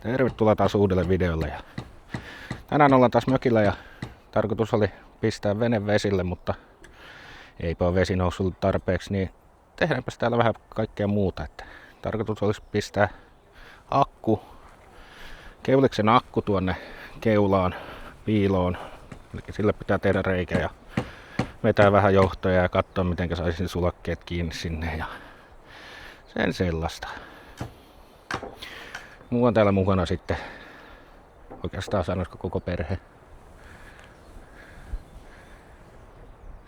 Tervetuloa taas uudelle videolle. Ja tänään ollaan taas mökillä ja tarkoitus oli pistää vene vesille, mutta eipä ole vesi noussut tarpeeksi, niin tehdäänpäs täällä vähän kaikkea muuta. Että tarkoitus olisi pistää Keuliksen akku tuonne keulaan piiloon. Eli sille pitää tehdä reikä ja vetää vähän johtoja ja katsoa miten saisin sulakkeet kiinni sinne ja sen sellaista. Mulla on täällä mukana sitten oikeastaan sanoisiko koko perhe.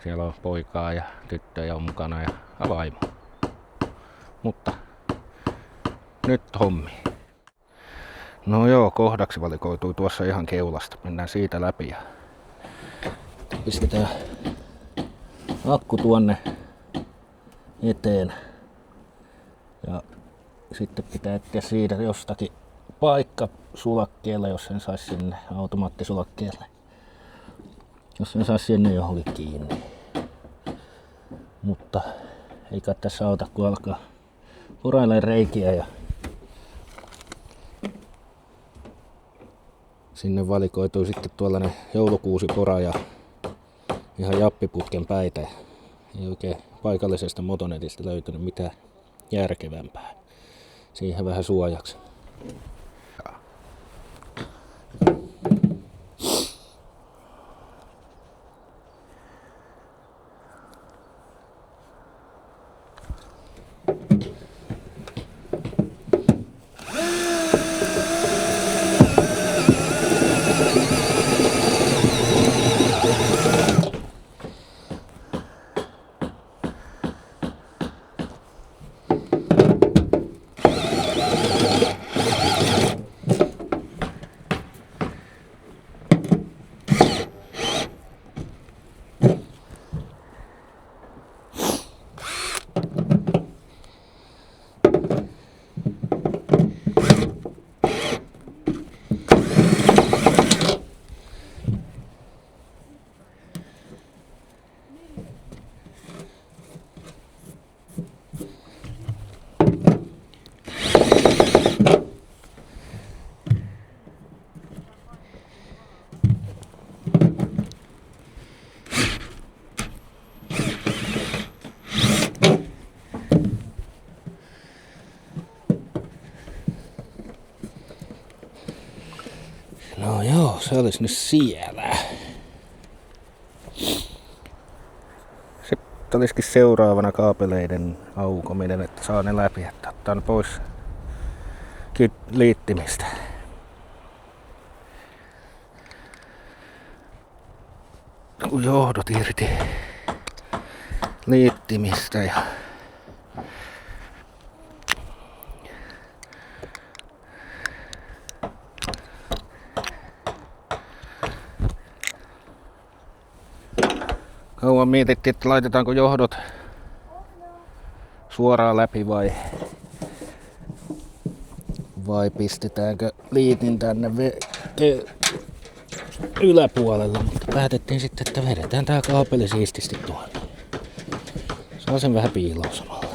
Siellä on poikaa ja tyttöjä on mukana ja vaimo. Mutta nyt hommi. No joo, kohdaksi valikoitui tuossa ihan keulasta. Mennään siitä läpi ja pistetään akku tuonne eteen. Ja sitten pitää etsiä siitä jostakin paikka sulakkeelle, jos sen saisi sinne automaattisulakkeelle. Jos sen saisi sinne johonkin kiinni. Mutta ei kai tässä auta kun alkaa purailemaan reikiä ja sinne valikoituu sitten tuollainen joulukuusipora ja ihan jappiputken päitä. Ei oikein paikallisesta motonetista löytynyt mitään järkevämpää. Siihen vähän suojaksi. No joo, se olisi nyt siellä. Sitten olisikin seuraavana kaapeleiden aukominen, että saa ne läpi, että ottaa ne pois liittimistä. Kun johdot irti liittimistä ja kauan mietittiin, että laitetaanko johdot suoraan läpi vai pistetäänkö liitin tänne yläpuolelle, mutta päätettiin sitten, että vedetään tää kaapeli siististi tuonne. Saa sen vähän piiloon samalla.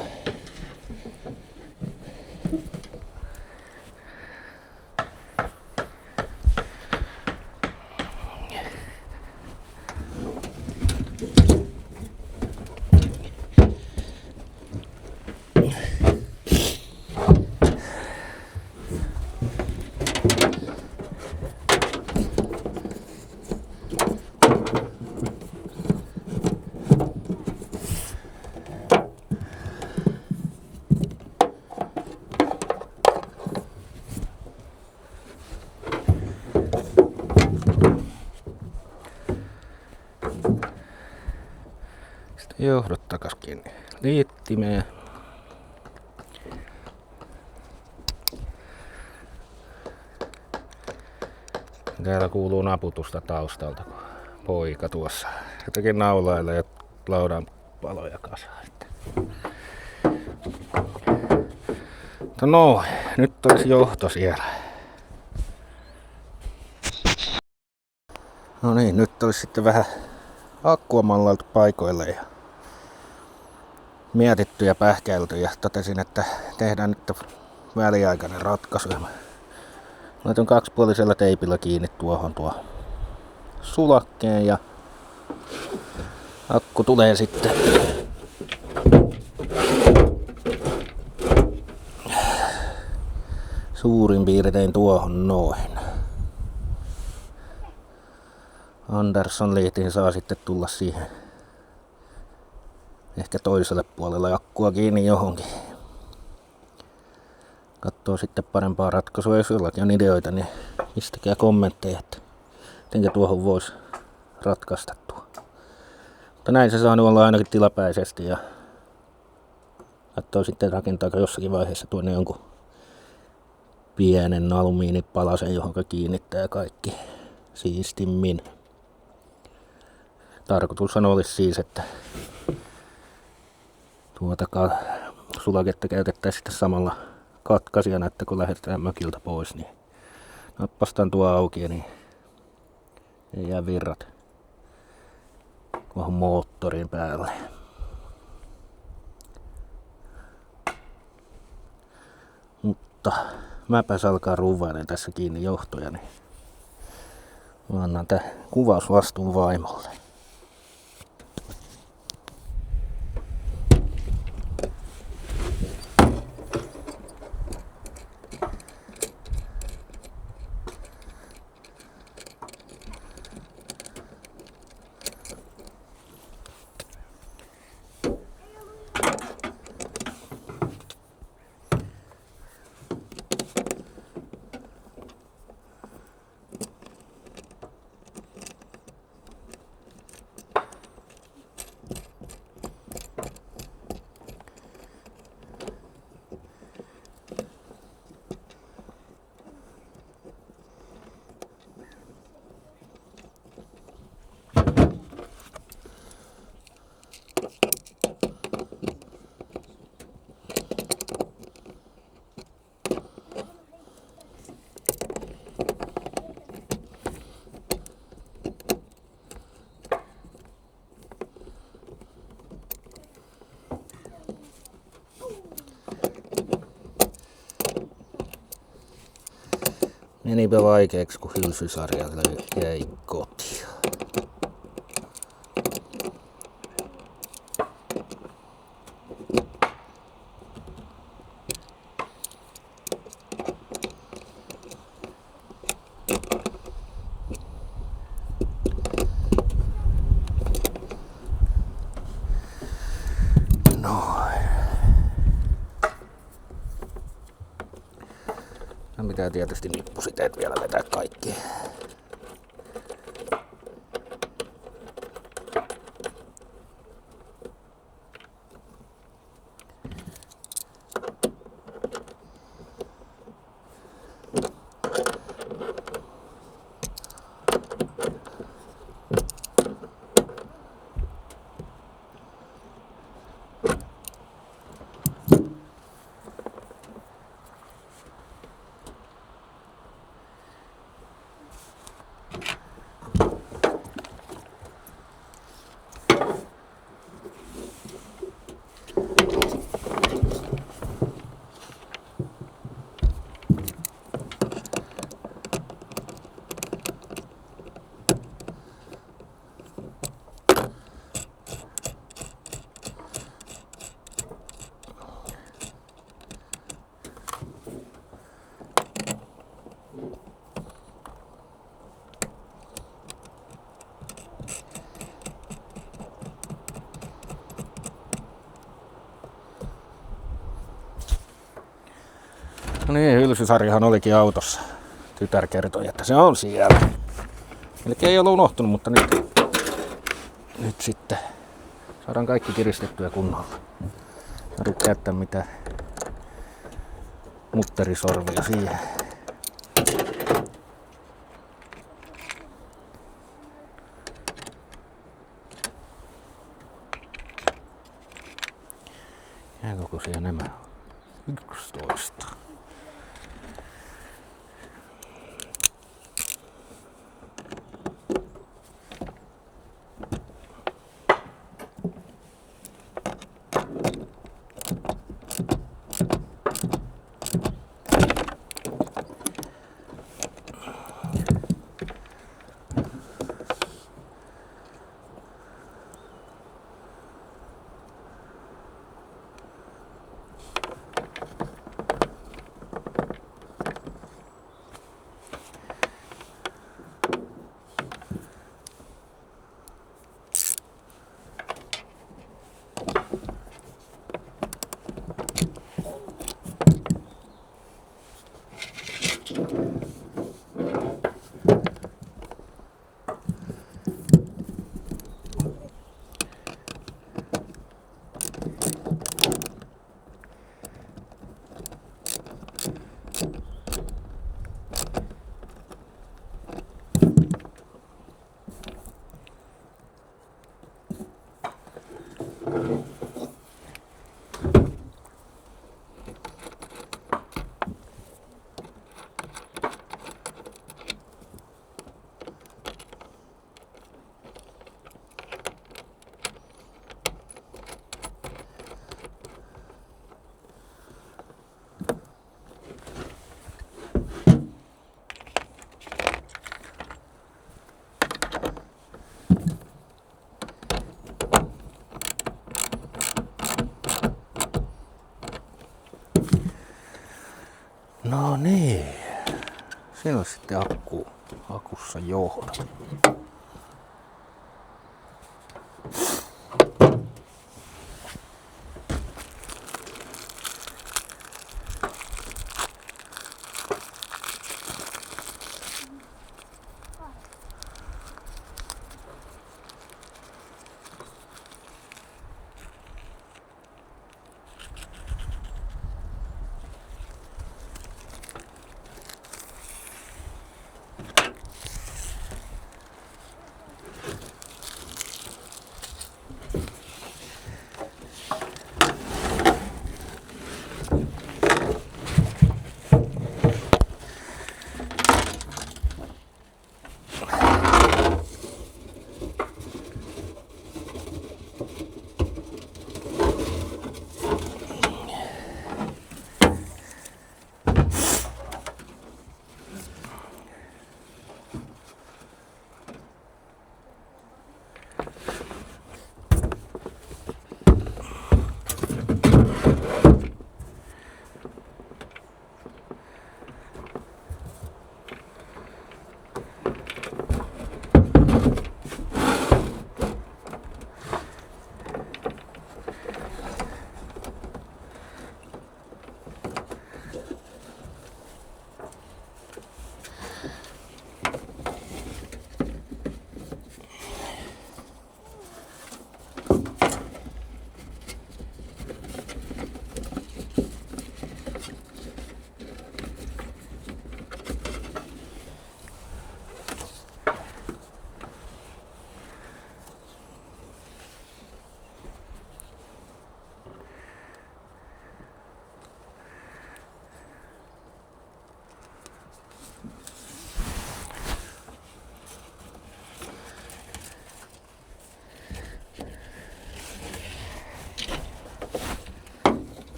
Johdot takas kiinni liittimeen. Täällä kuuluu naputusta taustalta, kun poika tuossa jotenkin naulailee ja laudan paloja kasaan. No, nyt olisi johto siellä. No niin, nyt olisi sitten vähän akkua mallailtu paikoille ja mietitty ja pähkäilty ja totesin, että tehdään nyt väliaikainen ratkaisu. Laitan kaksipuolisella teipillä kiinni tuohon sulakkeen ja akku tulee sitten suurin piirtein tuohon noin. Anderson-liitiin saa sitten tulla siihen ehkä toiselle puolelle akkua kiinni johonkin. Katsoo sitten parempaa ratkaisua, jos jollakin on ideoita, niin pistäkää kommentteja, että miten tuohon voisi ratkaista tuo. Mutta näin se saa olla ainakin tilapäisesti ja katsoo sitten rakentaako jossakin vaiheessa tuonne jonkun pienen alumiinipalasen, johon kiinnittää kaikki siistimmin. Tarkoitushan olisi siis, että sulaketta käytettäisiin sitten samalla katkaisijana, että kun lähdetään mökiltä pois, niin nappastaan tuo auki, niin ei jää virrat tuohon moottorin päälle. Mutta mäpäs alkaa ruvailemaan tässä kiinni johtoja, niin mä annan tää kuvausvastuun vaimolle. Menipä vaikeaksi, kun hylsysarja jäi kotiin. Pitää tietysti nippusiteet vielä vetää kaikki. No niin, hylsysarjahan olikin autossa. Tytär kertoi, että se on siellä. Melkein ei ollut unohtunut, mutta nyt sitten saadaan kaikki kiristettyä kunnolla. Tarvitse käyttää mitään mutterisorvia siihen. Ja kokoisia nämä on? 11. No niin. Siinä on sitten akussa johdot.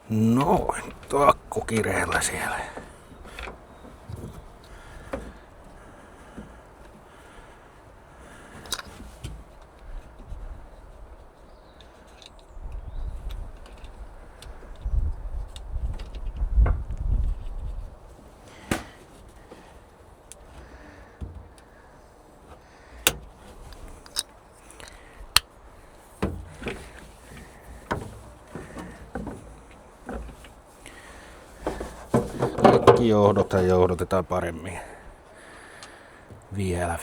Noin, tuo akku kireellä siellä. Kaikki johdotetaan paremmin. Vielä.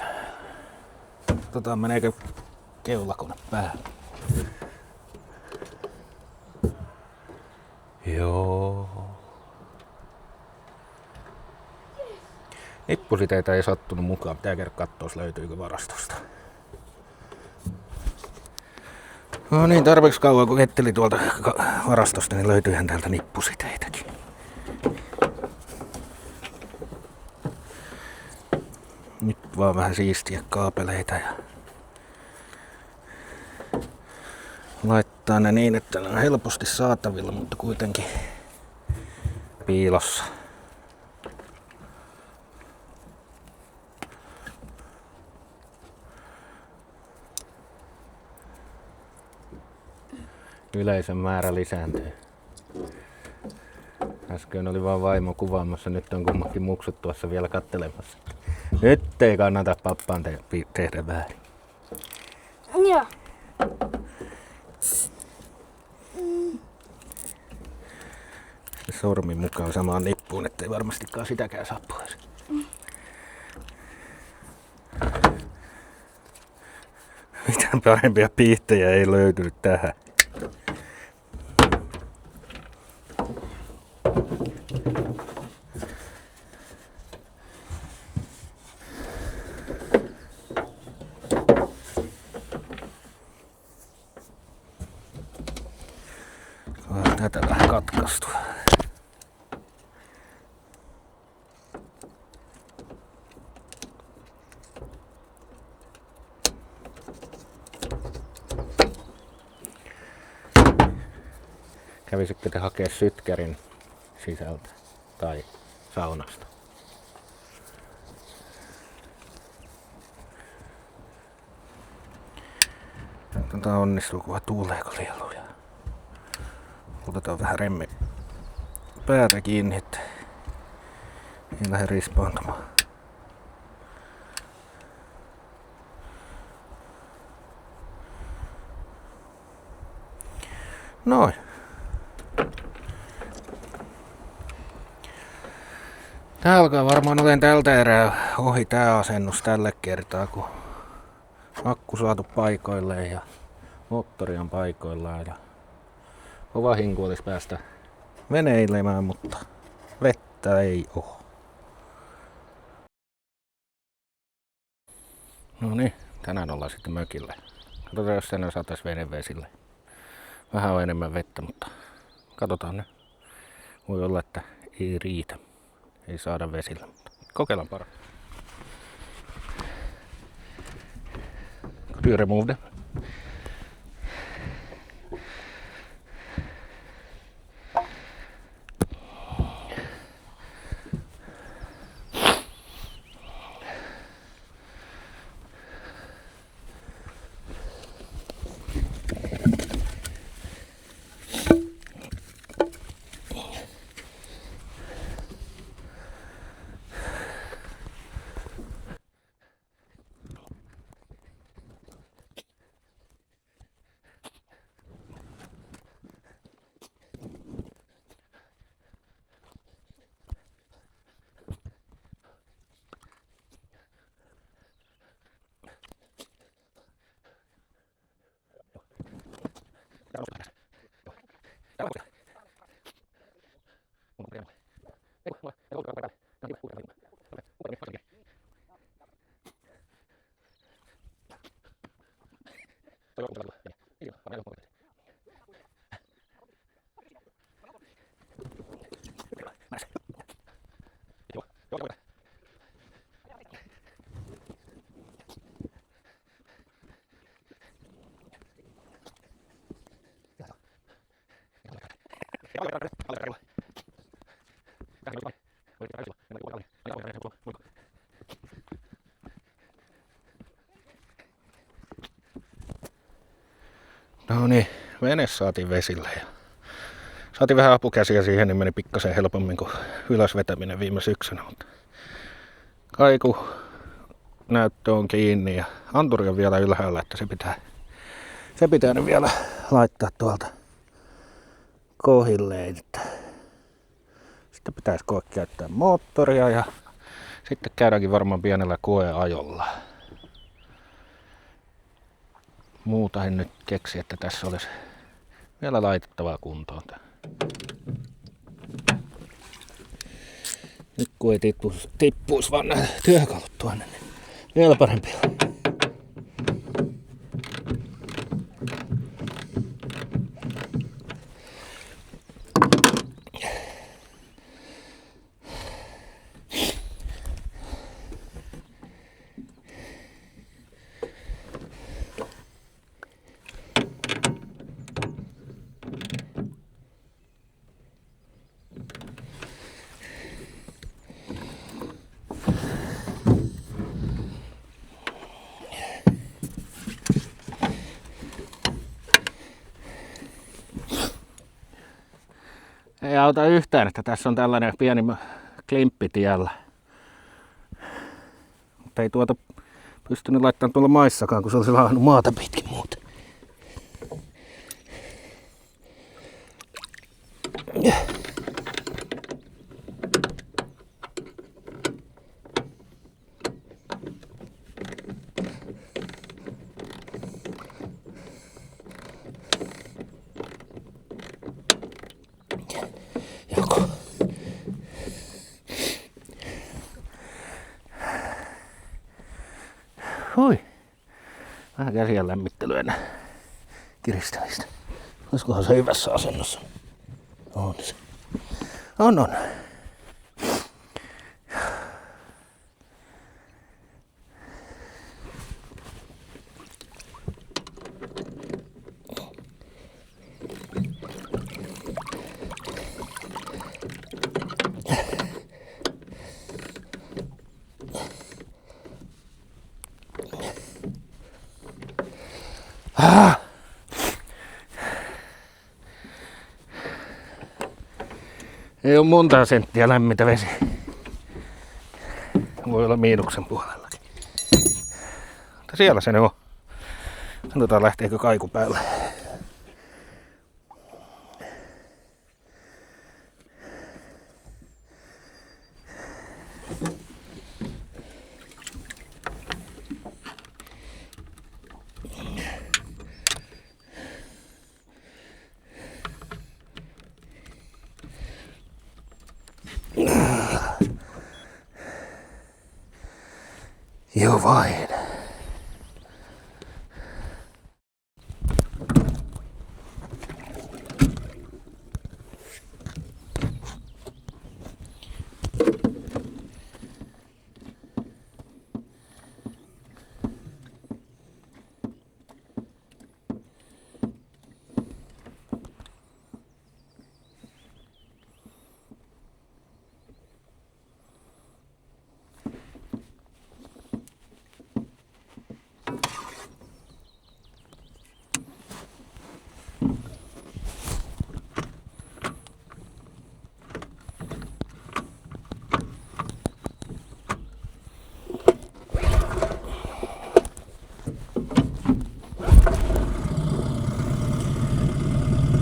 Katsotaan meneekö keulakone päälle. Joo. Nippusiteitä ei sattunut mukaan. Pitää käydä kattoo, löytyykö varastosta. No niin, tarpeeksi kauan kun hetteli tuolta varastosta, niin löytyyhän täältä nippusiteitäkin. Nyt vaan vähän siistiä kaapeleita ja laittaa ne niin, että ne on helposti saatavilla, mutta kuitenkin piilossa. Yleisön määrä lisääntyy. Äsken oli vaan vaimo kuvaamassa, nyt on kummankin muksut tuossa vielä kattelemassa. Nyt ei kannata pappaan tehdä väärin. Joo. Se sormi mukaan samaan nippuun, ettei varmastikaan sitäkään saa pois. Mitään parempia piihtejä ei löytynyt tähän. Tätä vähän katkaistu. Kävisikö te hakea sytkärin sisältä tai saunasta? Tätä onnistuu, kunhan tuuleeko lieluja. Otetaan vähän remmi päätä kiinni, että ei lähde rispaantumaan. Noin. Tää alkaa varmaan olen tältä erää ohi tää asennus tälle kertaa, kun akku saatu paikoilleen ja moottori on paikoillaan ja kova hinku olisi päästä veneilemään, mutta vettä ei oo. No niin, tänään ollaan sitten mökillä. Katsotaan, jos tänään saatais venevesille. Vähän on enemmän vettä, mutta katsotaan ne. Voi olla, että ei riitä. Ei saada vesillä, mutta kokeillaan parhaan. Could you remove them? No niin, vene saatiin vesille ja saatiin vähän apukäsiä siihen, niin meni pikkasen helpommin kuin ylösvetäminen viime syksynä, mutta kaiku näyttö on kiinni ja anturi on vielä ylhäällä, että se pitää nyt vielä laittaa tuolta kohilleen. Sitten pitäisi käyttää moottoria ja sitten käydäänkin varmaan pienellä koeajolla. Muuta en nyt keksi, että tässä olisi vielä laitettavaa kuntoon. Nyt kun ei tippuisi vaan nämä työkalut tuonne, niin vielä parempi. Ei auta yhtään, että tässä on tällainen pieni klimppi tiellä. Mutta ei tuota pystynyt laittamaan tuolla maissakaan, kun se olisi laahannut maata pitkin muuten. Joko. Hui. Vähän käsien lämmittelyä ennen kiristämistä. Olisikohan se hyvässä asennossa? On se. On. Ei ole montaa senttiä lämmintä vesi. Voi olla miinuksen puolellakin. Mutta siellä se ne on. Katsotaan lähteekö kaiku päälle. Jo vain.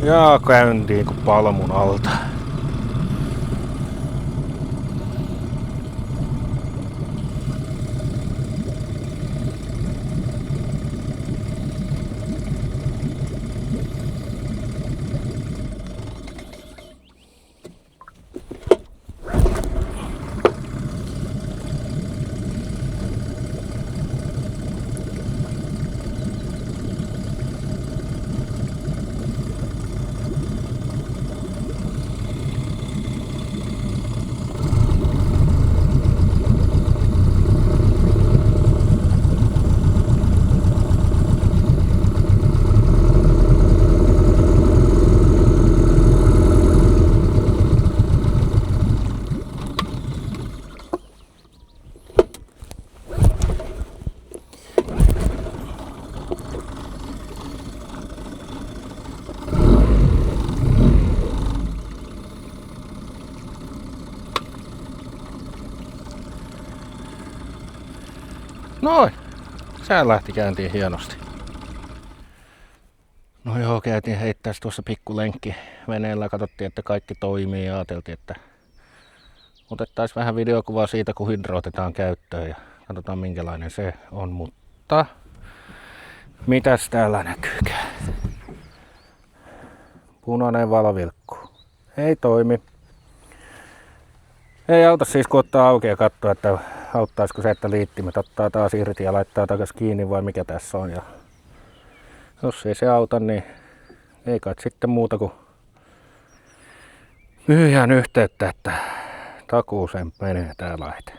Ja käyntiin kuin palmun alta. Noin. Sää lähti käyntiin hienosti. No joo, käytiin heittää tuossa pikku lenkki veneellä. Katsottiin, että kaikki toimii ja ajateltiin, että otettaisiin vähän videokuvaa siitä, kun hydro otetaan käyttöön ja katsotaan minkälainen se on. Mutta mitäs täällä näkyykään? Punainen valo vilkkuu. Ei toimi. Ei auta siis kun ottaa auki ja katsoa, että auttaisiko se, että liittimet ottaa taas irti ja laittaa takaisin kiinni vai mikä tässä on. Ja jos ei se auta, niin ei kai sitten muuta kuin myyjään yhteyttä, että takuuseen menee tää laite.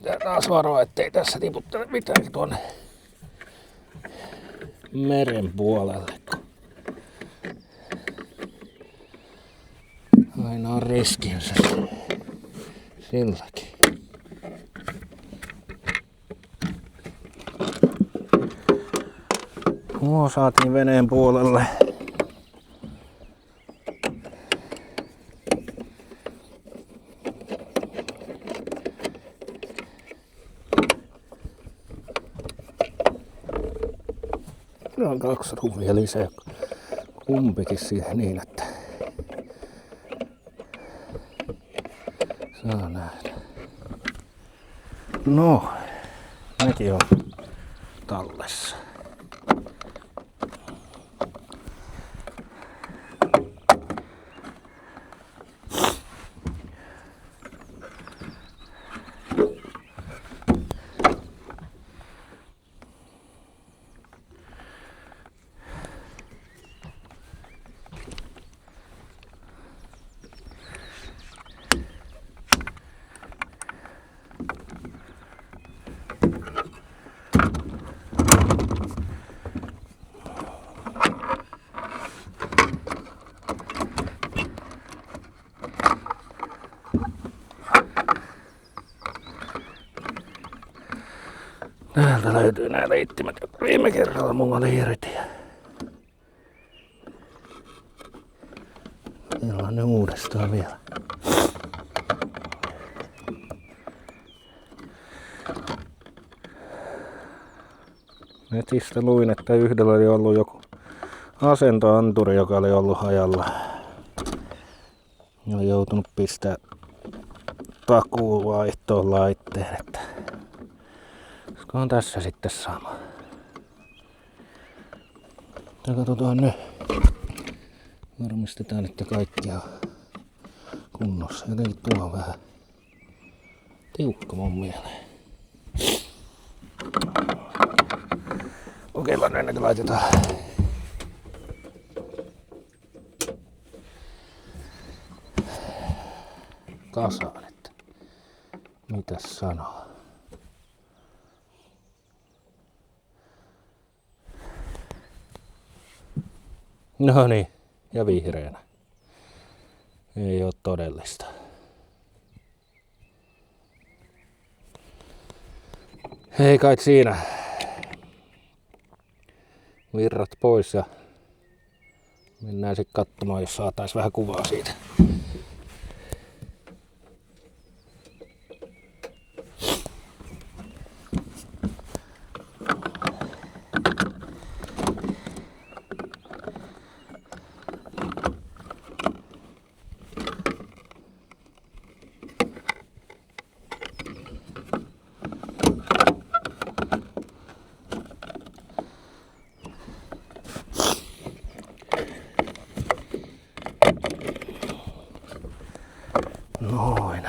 Ja taas varoa, ettei tässä tiputtele mitään tuonne meren puolelle. Aina on riskinsä silläkin. Saatiin veneen puolelle. On 2 ruuvia lisää. Kumpikin siihen niin, että saa nähdä. No, nekin on tallessa. Täältä löytyy nämä liittimet, jotka viime kerralla mulla oli irti. Meillä on ne uudestaan vielä. Netistä luin, että yhdellä oli ollut joku asentoanturi, joka oli ollut hajalla. Oli joutunut pistää takuuvaihtoon laitteen, että on tässä sitten sama. Ja katsotaan nyt. Varmistetaan, että kaikki on kunnossa. Jotenkin tuo on vähän tiukka mun mieleen. Kokeillaan ennen kuin laitetaan. Kasaan, että mitäs sanoo. No niin, ja vihreänä. Ei oo todellista. Ei kai siinä. Virrat pois ja mennään sitten katsomaan, jos saatais vähän kuvaa siitä. Noin.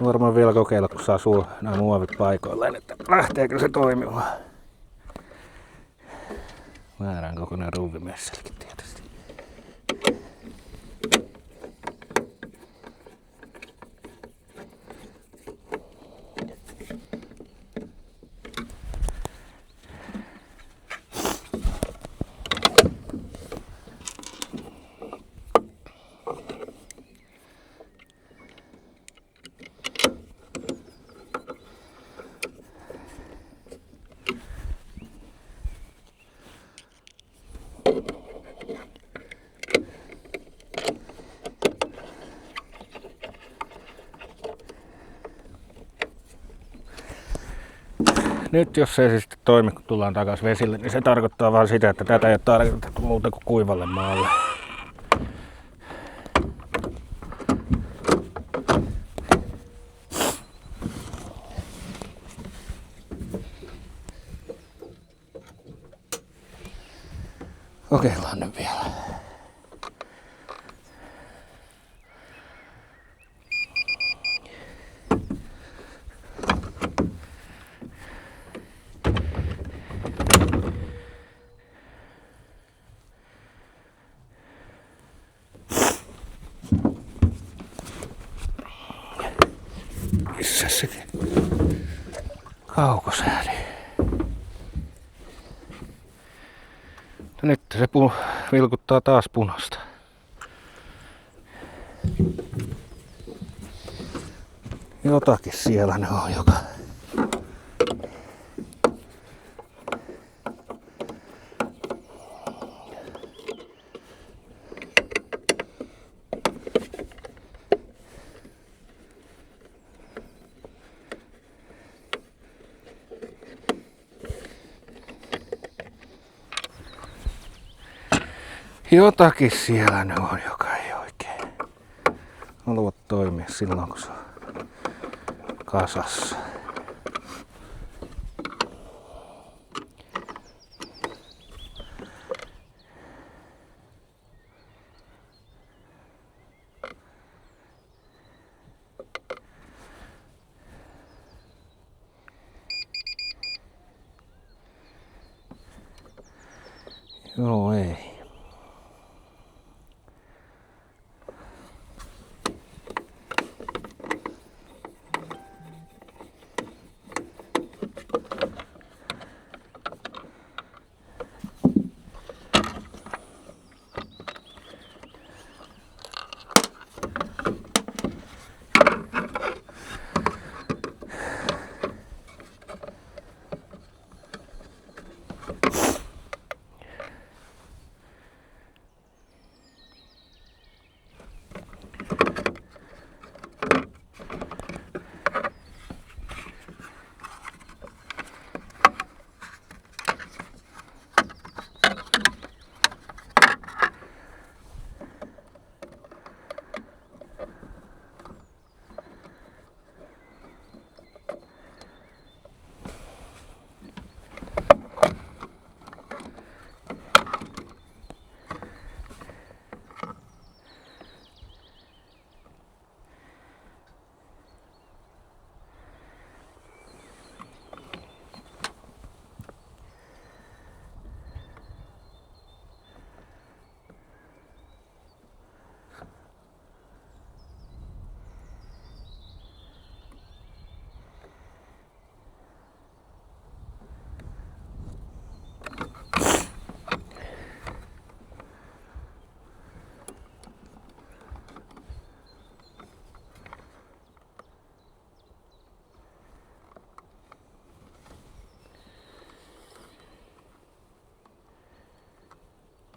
Varmaan vielä kokeilla, kun saa nämä muovit paikoilleen, että lähteekö se toimimaan. Väärän kokonaan ruuvimesselläkin tietysti. Nyt jos se ei sitten toimi, kun tullaan takaisin vesille, niin se tarkoittaa vaan sitä, että tätä ei ole tarkoitettu muuta kuin kuivalle maalle. Kokeillaan nyt vielä. Missä se kaukosääli? No nyt se vilkuttaa taas punaista. Jotakin siellä ne on, joka... Jotakin siellä ne on, joka ei oikein halua toimia silloin, kun se on kasassa. Joo, ei.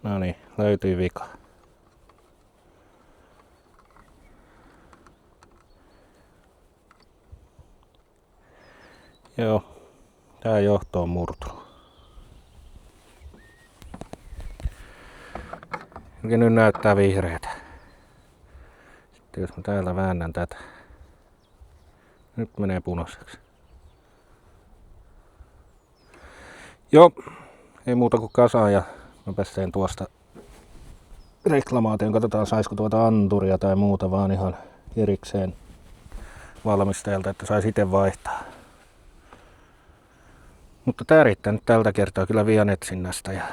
No niin, löytyi vika. Joo, tää johto on murtunut. Jokin nyt näyttää vihreätä. Sitten jos mä täällä väännän tätä. Nyt menee punaiseksi. Joo, ei muuta kuin kasaan ja mä pääsen tuosta reklamaation. Katsotaan saisiko tuota anturia tai muuta vaan ihan erikseen valmistajalta, että sais itse vaihtaa. Mutta tää riittää nyt tältä kertaa kyllä Vian etsinnästä ja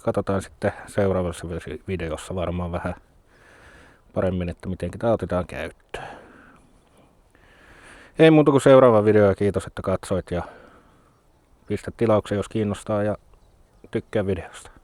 katsotaan sitten seuraavassa videossa varmaan vähän paremmin, että miten tää otetaan käyttöön. Ei muuta kuin seuraava video ja kiitos, että katsoit ja pistä tilauksen, jos kiinnostaa ja tykkää videosta.